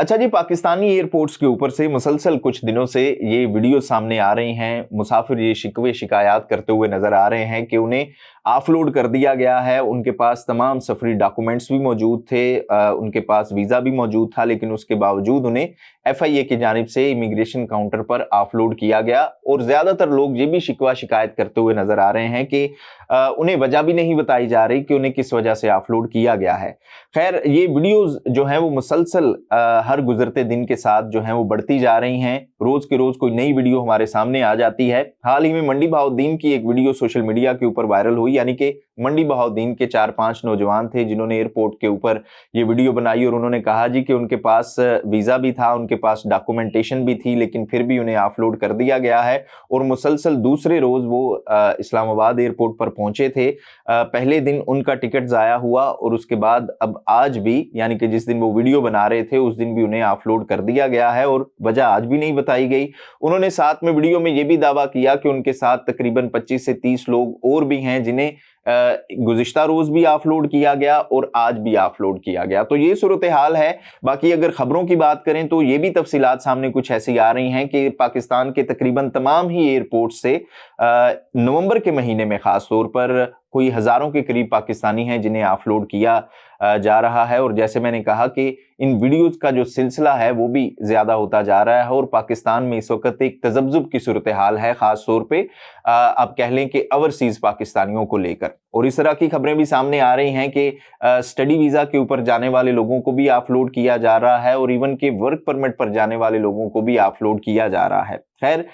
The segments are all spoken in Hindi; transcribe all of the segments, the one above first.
अच्छा जी, पाकिस्तानी एयरपोर्ट्स के ऊपर से मुसलसल कुछ दिनों से ये वीडियो सामने आ रही हैं। मुसाफिर ये शिकवे शिकायत करते हुए नजर आ रहे हैं कि उन्हें ऑफलोड कर दिया गया है। उनके पास तमाम सफरी डॉक्यूमेंट्स भी मौजूद थे, उनके पास वीजा भी मौजूद था, लेकिन उसके बावजूद उन्हें FIA की जानिब से इमिग्रेशन काउंटर पर ऑफलोड किया गया। और ज्यादातर लोग ये भी शिकवा शिकायत करते हुए नजर आ रहे हैं कि उन्हें वजह भी नहीं बताई जा रही कि उन्हें किस वजह से ऑफलोड किया गया है। खैर, ये वीडियोस जो हैं वो मुसलसल हर गुजरते दिन के साथ जो हैं वो बढ़ती जा रही हैं। रोज के रोज कोई नई वीडियो हमारे सामने आ जाती है। हाल ही में मंडी बहाउद्दीन की एक वीडियो सोशल मीडिया के ऊपर वायरल हुई, यानी कि मंडी बहाउद्दीन के 4-5 नौजवान थे जिन्होंने एयरपोर्ट के ऊपर ये वीडियो बनाई और उन्होंने कहा जी कि उनके पास वीजा भी था, उनके पास डॉक्यूमेंटेशन भी थी, लेकिन फिर भी उन्हें ऑफलोड कर दिया गया है। और मुसलसल दूसरे रोज वो इस्लामाबाद एयरपोर्ट पर पहुंचे थे। पहले दिन उनका टिकट जाया हुआ और उसके बाद अब आज भी, यानी कि जिस दिन वो वीडियो बना रहे थे उस दिन भी उन्हें ऑफलोड कर दिया गया है और वजह आज भी नहीं बताई गई। उन्होंने साथ में वीडियो में यह भी दावा किया कि उनके साथ तकरीबन 25 से 30 लोग और भी हैं जिन्हें गुज़िश्ता रोज भी ऑफलोड किया गया और आज भी ऑफलोड किया गया। तो ये सूरत हाल है। बाकी अगर खबरों की बात करें तो ये भी तफसीलात सामने कुछ ऐसी आ रही हैं कि पाकिस्तान के तकरीबन तमाम ही एयरपोर्ट से नवंबर के महीने में खास तौर पर कोई हजारों के करीब पाकिस्तानी हैं जिन्हें ऑफलोड किया जा रहा है। और जैसे मैंने कहा कि इन वीडियोस का जो सिलसिला है वो भी ज्यादा होता जा रहा है और पाकिस्तान में इस वक्त एक तजब्जुब की सूरत हाल है, खास तौर पे आप कह लें कि ओवरसीज पाकिस्तानियों को लेकर। और इस तरह की खबरें भी सामने आ रही हैं कि स्टडी वीजा के ऊपर जाने वाले लोगों को भी ऑफलोड किया जा रहा है और इवन के वर्क परमिट पर जाने वाले लोगों को भी ऑफलोड किया जा रहा है। खैर,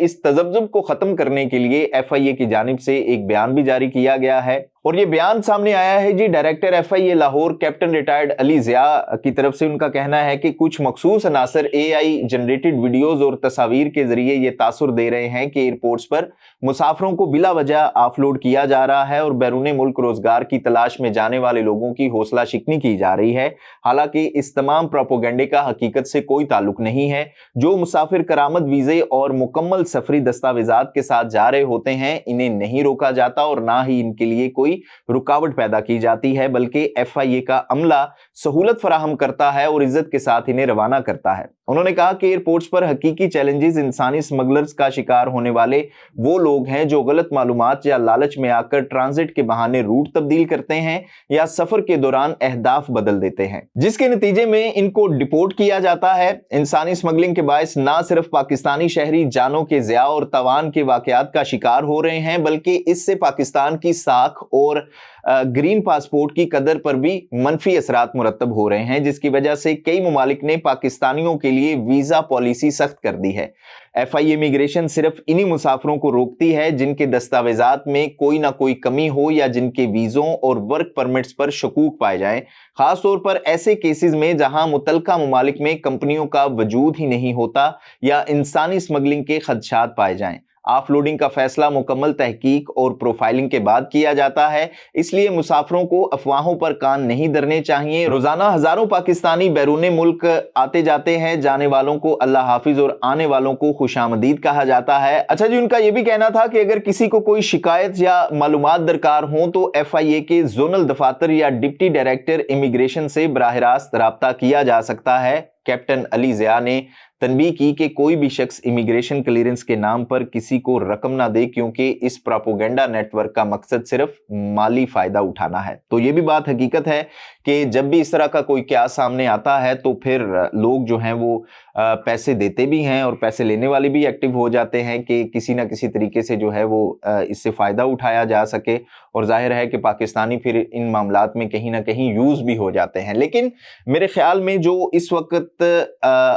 इस तजब्जुब को खत्म करने के लिए FIA की जानिब से एक बयान भी जारी किया गया है और ये बयान सामने आया है जी director FIA Lahore captain retired Ali Zia की तरफ से। उनका कहना है कि कुछ मखसूस अनासर AI जनरेटेड वीडियोस और तस्वीर के जरिए ये तासुर दे रहे हैं कि एयरपोर्ट्स पर मुसाफिरों को बिला वजह ऑफलोड किया जा रहा है और बैरूने मुल्क रोजगार की तलाश में जाने वाले लोगों की हौसला शिकनी की जा रही है। हालांकि इस तमाम प्रोपोगंडे का हकीकत से कोई ताल्लुक नहीं है। जो मुसाफिर करामत वीजे और मुकम्मल सफरी दस्तावेजात के साथ जा रहे होते हैं इन्हें नहीं रोका जाता और ना ही इनके लिए कोई रुकावट पैदा की जाती है, बल्कि FIA का अमला सहूलत फराहम करता है और इज्जत के साथ इन्हें रवाना करता है। उन्होंने कहा कि एयरपोर्ट्स पर हकीकी चैलेंजेस इंसानी स्मगलर्स का शिकार होने वाले वो लोग हैं जो गलत मालूमात या लालच में आकर ट्रांजिट के बहाने रूट तब्दील करते हैं या सफर के दौरान अहदाफ बदल देते हैं, जिसके नतीजे में इनको डिपोर्ट किया जाता है। इंसानी स्मगलिंग के बायस ना सिर्फ पाकिस्तानी शहरी जानों के ज़िया और तवान के वाकयात का शिकार हो रहे हैं, बल्कि इससे पाकिस्तान की साख और ग्रीन पासपोर्ट की कदर पर भी मनफी असरात मुरतब हो रहे हैं, जिसकी वजह से कई ममालिक ने पाकिस्तानियों के लिए वीजा पॉलिसी सख्त कर दी है। FIA इमिग्रेशन सिर्फ इन्हीं मुसाफिरों को रोकती है जिनके दस्तावेजात में कोई ना कोई कमी हो या जिनके वीजों और वर्क परमिट्स पर शकूक पाए जाएं, खास तौर पर ऐसे केसेस में जहां मुतलका ममालिक में कंपनियों का वजूद ही नहीं होता या इंसानी स्मगलिंग के खदशात पाए जाएं। ऑफलोडिंग का फैसला मुकम्मल तहकीक और प्रोफाइलिंग के बाद किया जाता है, इसलिए मुसाफिरों को अफवाहों पर कान नहीं धरने चाहिए। रोजाना हजारों पाकिस्तानी बैरूने मुल्क आते जाते हैं। जाने वालों को अल्लाह हाफिज और आने वालों को खुशामदीद कहा जाता है। अच्छा जी, उनका यह भी कहना था कि अगर किसी को कोई शिकायत या मालूमात दरकार हो तो FIA के जोनल दफातर या डिप्टी डायरेक्टर इमिग्रेशन से बराह रास्त राब्ता किया जा सकता है। कैप्टन अली ज़िया ने तनबीह की कि कोई भी शख्स इमिग्रेशन क्लियरेंस के नाम पर किसी को रकम ना दे, क्योंकि इस प्रोपोगंडा नेटवर्क का मकसद सिर्फ माली फायदा उठाना है। तो ये भी बात हकीकत है कि जब भी इस तरह का कोई क्यास सामने आता है तो फिर लोग जो हैं वो पैसे देते भी हैं और पैसे लेने वाले भी एक्टिव हो जाते हैं कि किसी ना किसी तरीके से जो है वो इससे फ़ायदा उठाया जा सके। और जाहिर है कि पाकिस्तानी फिर इन मामलात में कहीं ना कहीं यूज़ भी हो जाते हैं। लेकिन मेरे ख्याल में जो इस वक्त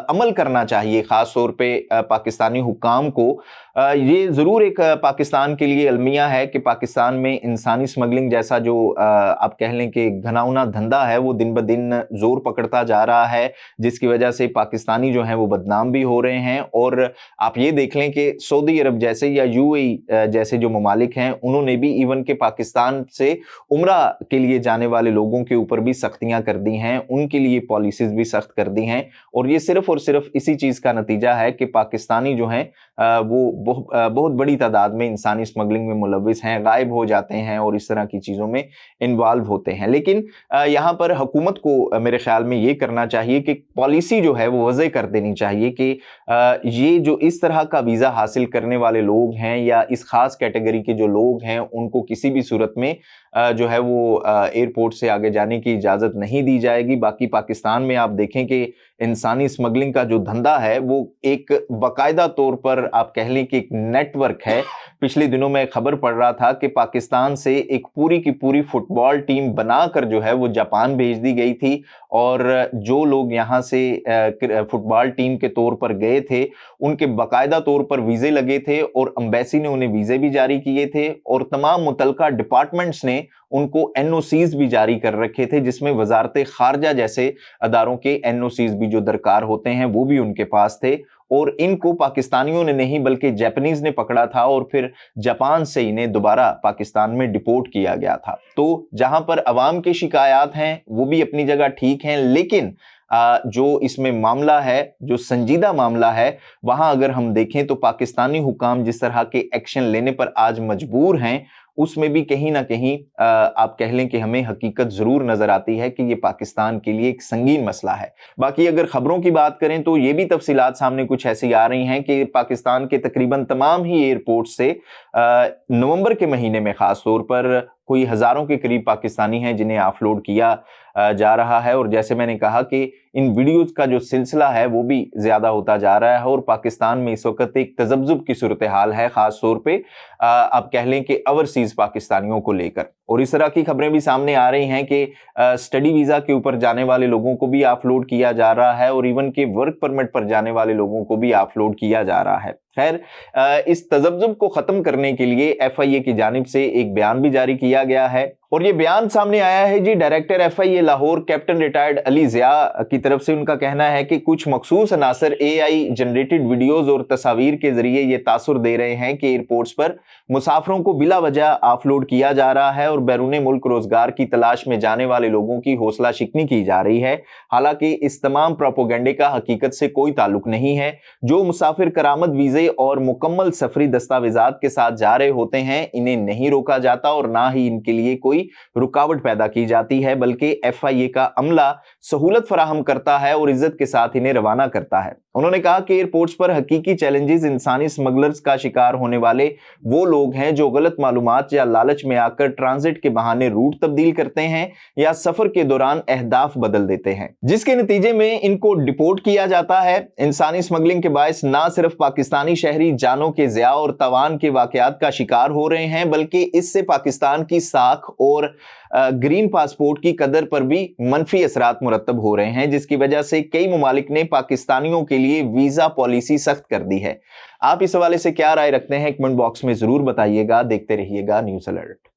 अमल करना चाहिए ख़ास तौर पे पाकिस्तानी हुक्काम को, ये ज़रूर एक पाकिस्तान के लिए अलमिया है कि पाकिस्तान में इंसानी स्मगलिंग जैसा जो आप कह लें कि घनाउना धंधा है वो दिन ब दिन जोर पकड़ता जा रहा है, जिसकी वजह से पाकिस्तानी जो हैं वो बदनाम भी हो रहे हैं। और आप ये देख लें कि सऊदी अरब जैसे या UAE जैसे जो ममालिक हैं उन्होंने भी इवन के पाकिस्तान से उम्रा के लिए जाने वाले लोगों के ऊपर भी सख्तियां कर दी हैं, उनके लिए पॉलिसीज भी सख्त कर दी हैं। और ये सिर्फ और सिर्फ इसी चीज़ का नतीजा है कि पाकिस्तानी जो हैं वो बहुत बड़ी तादाद में इंसानी स्मगलिंग में मुलविस हैं, गायब हो जाते हैं और इस तरह की चीज़ों में इन्वॉल्व होते हैं। लेकिन यहाँ पर हुकूमत को मेरे ख्याल में ये करना चाहिए कि पॉलिसी जो है वो वज़ह कर देनी चाहिए कि ये जो इस तरह का वीज़ा हासिल करने वाले लोग हैं या इस खास कैटेगरी के जो लोग हैं, उनको किसी भी सूरत में जो है वो एयरपोर्ट से आगे जाने की इजाज़त नहीं दी जाएगी। बाकी पाकिस्तान में आप देखें कि इंसानी स्मगलिंग का जो धंधा है वो एक बाकायदा तौर पर आप कह लें कि एक नेटवर्क है। पिछले दिनों में खबर पढ़ रहा था कि पाकिस्तान से एक पूरी की पूरी फुटबॉल टीम बनाकर जो है वो जापान भेज दी गई थी और जो लोग यहाँ से फुटबॉल टीम के तौर पर गए थे उनके बाकायदा तौर पर वीज़े लगे थे और एम्बेसी ने उन्हें वीज़े भी जारी किए थे और तमाम मुतलका डिपार्टमेंट्स ने उनको एनओसीज भी जारी कर रखे थे, जिसमें वजारत खारजा जैसे अदारों के एनओसीज भी जो दरकार होते हैं वो भी उनके पास थे। और इनको पाकिस्तानियों ने नहीं बल्कि जापानीज ने पकड़ा था और फिर जापान से इन्हें दोबारा पाकिस्तान में डिपोर्ट किया गया था। तो जहां पर अवाम की शिकायत हैं वो भी अपनी जगह ठीक हैं, लेकिन जो इसमें मामला है, जो संजीदा मामला है, वहां अगर हम देखें तो पाकिस्तानी हुकाम जिस तरह के एक्शन लेने पर आज मजबूर हैं, उसमें भी कहीं ना कहीं आप कह लें कि हमें हकीकत जरूर नजर आती है कि ये पाकिस्तान के लिए एक संगीन मसला है। बाकी अगर खबरों की बात करें तो ये भी तफसीलात सामने कुछ ऐसी आ रही हैं कि पाकिस्तान के तकरीबन तमाम ही एयरपोर्ट से नवंबर के महीने में खास तौर पर कोई हजारों के करीब पाकिस्तानी हैं जिन्हें ऑफलोड किया जा रहा है। और जैसे मैंने कहा कि इन वीडियोस का जो सिलसिला है वो भी ज्यादा होता जा रहा है और पाकिस्तान में इस वक्त एक तजब्जुब की सूरत हाल है, खास तौर पे आप कह लें कि ओवरसीज पाकिस्तानियों को लेकर। और इस तरह की खबरें भी सामने आ रही हैं कि स्टडी वीजा के ऊपर जाने वाले लोगों को भी ऑफलोड किया जा रहा है और इवन के वर्क परमिट पर जाने वाले लोगों को भी ऑफलोड किया जा रहा है। खैर, इस तजब्जुब को खत्म करने के लिए FIA की जानिब से एक बयान भी जारी किया गया है और ये बयान सामने आया है जी director FIA Lahore captain retired Ali Zia की तरफ से। उनका कहना है कि कुछ मखसूस अनासर AI जनरेटेड वीडियोज और तस्वीर के जरिए ये तासुर दे रहे हैं कि एयरपोर्ट्स पर मुसाफिरों को बिला वजह ऑफलोड किया जा रहा है और बैरून मुल्क रोजगार की तलाश में जाने वाले लोगों की हौसला शिकनी की जा रही है। हालांकि इस तमाम प्रोपोगंडे का हकीकत से कोई ताल्लुक नहीं है। जो मुसाफिर करामत वीजे और मुकम्मल सफरी दस्तावेजात के साथ जा रहे होते हैं इन्हें नहीं रोका जाता और ना ही इनके लिए कोई रुकावट पैदा की जाती है, बल्कि FIA का अमला सहूलत फराहम करता है और इज्जत के साथ इन्हें रवाना करता है। उन्होंने कहा कि एयरपोर्ट्स पर हकीकी चैलेंजेस इंसानी स्मगलर्स का शिकार होने वाले वो लोग हैं जो गलत मालूमात या लालच में आकर ट्रांजिट के बहाने रूट तब्दील करते हैं या सफर के दौरान अहदाफ बदल देते हैं, जिसके नतीजे में इनको डिपोर्ट किया जाता है। इंसानी स्मगलिंग के बायस ना सिर्फ पाकिस्तानी शहरी जानों के ज़िया और तवान के वाकयात का शिकार हो रहे हैं, बल्कि इससे पाकिस्तान की साख और ग्रीन पासपोर्ट की कदर पर भी मनफी असरात मुरतब हो रहे हैं, जिसकी वजह से कई ममालिक ने पाकिस्तानियों के लिए वीजा पॉलिसी सख्त कर दी है। आप इस हवाले से क्या राय रखते हैं कमेंट बॉक्स में जरूर बताइएगा। देखते रहिएगा न्यूज़ अलर्ट।